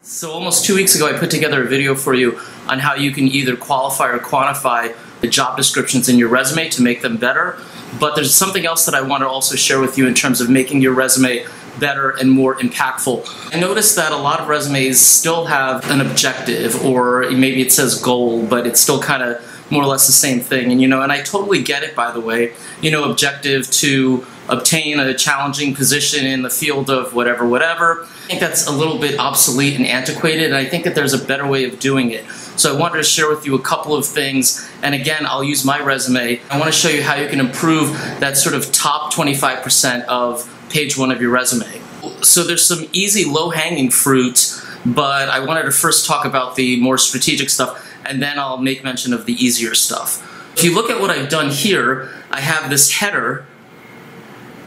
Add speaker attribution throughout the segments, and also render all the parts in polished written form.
Speaker 1: So almost 2 weeks ago, I put together a video for you on how you can either qualify or quantify the job descriptions in your resume to make them better. But there's something else that I want to also share with you in terms of making your resume better and more impactful. I noticed that a lot of resumes still have an objective, or maybe it says goal, but it's still kind of more or less the same thing. And I totally get it, by the way. Objective to obtain a challenging position in the field of whatever. I think that's a little bit obsolete and antiquated, and I think that there's a better way of doing it. So I wanted to share with you a couple of things, and again, I'll use my resume. I want to show you how you can improve that sort of top 25% of page one of your resume. So there's some easy low-hanging fruit, but I wanted to first talk about the more strategic stuff, and then I'll make mention of the easier stuff. If you look at what I've done here, I have this header,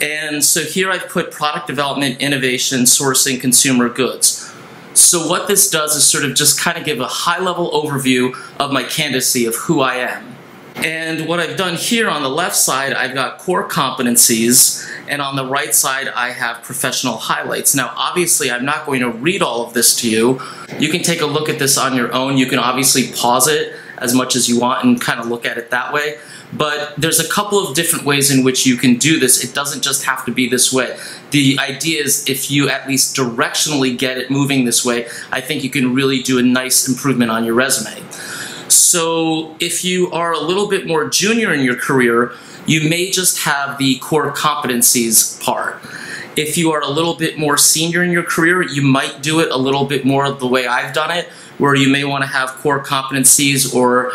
Speaker 1: and so here I've put product development, innovation, sourcing, consumer goods. So what this does is sort of just kind of give a high-level overview of my candidacy, of who I am. And what I've done here on the left side, I've got core competencies, and on the right side, I have professional highlights. Now, obviously, I'm not going to read all of this to you. You can take a look at this on your own. You can obviously pause it as much as you want and kind of look at it that way. But there's a couple of different ways in which you can do this. It doesn't just have to be this way. The idea is if you at least directionally get it moving this way, I think you can really do a nice improvement on your resume. So if you are a little bit more junior in your career, you may just have the core competencies part. If you are a little bit more senior in your career, you might do it a little bit more the way I've done it, where you may want to have core competencies, or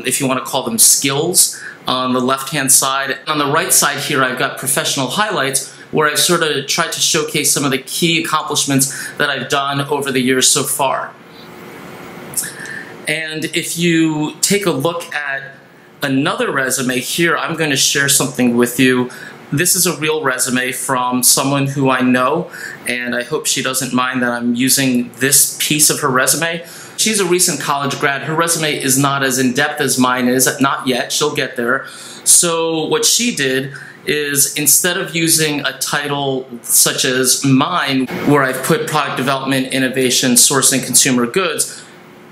Speaker 1: if you want to call them skills, on the left-hand side. On the right side here, I've got professional highlights, where I've sort of tried to showcase some of the key accomplishments that I've done over the years so far. And if you take a look at another resume here, I'm going to share something with you. This is a real resume from someone who I know, and I hope she doesn't mind that I'm using this piece of her resume. She's a recent college grad. Her resume is not as in-depth as mine is, not yet, she'll get there. So what she did is, instead of using a title such as mine, where I've put product development, innovation, sourcing, consumer goods,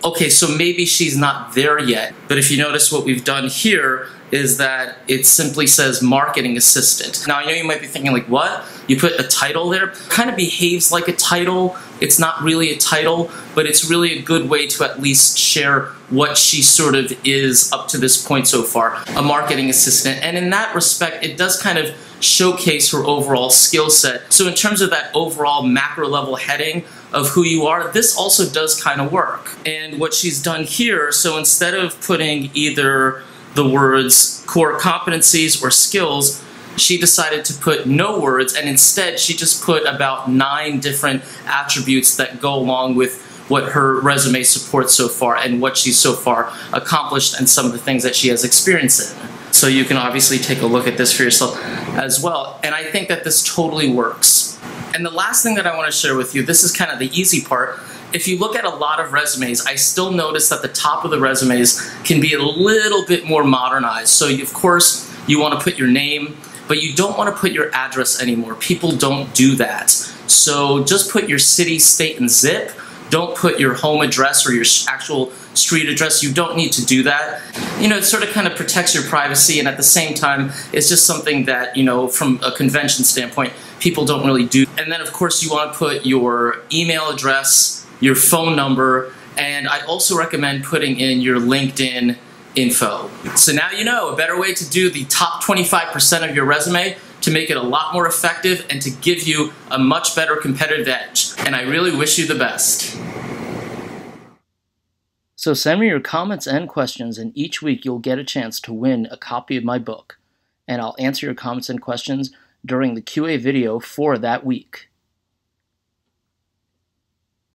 Speaker 1: okay, so maybe she's not there yet. But if you notice, what we've done here is that it simply says marketing assistant. Now, I know you might be thinking, like, what? You put a title there? It kind of behaves like a title. It's not really a title, but it's really a good way to at least share what she sort of is up to this point so far, a marketing assistant. And in that respect, it does kind of showcase her overall skill set. So in terms of that overall macro level heading of who you are, this also does kind of work. And what she's done here, so instead of putting either the words core competencies or skills, she decided to put no words, and instead she just put about 9 different attributes that go along with what her resume supports so far and what she's so far accomplished and some of the things that she has experience in. So you can obviously take a look at this for yourself as well. And I think that this totally works. And the last thing that I want to share with you, this is kind of the easy part. If you look at a lot of resumes, I still notice that the top of the resumes can be a little bit more modernized. So of course, you want to put your name, but you don't want to put your address anymore. People don't do that. So just put your city, state, and zip. Don't put your home address or your actual street address. You don't need to do that. It sort of kind of protects your privacy, and at the same time, it's just something that, from a convention standpoint, people don't really do. And then, of course, you want to put your email address, your phone number, and I also recommend putting in your LinkedIn info. So now you know a better way to do the top 25% of your resume to make it a lot more effective and to give you a much better competitive edge. And I really wish you the best. So send me your comments and questions, and each week you'll get a chance to win a copy of my book. And I'll answer your comments and questions during the QA video for that week.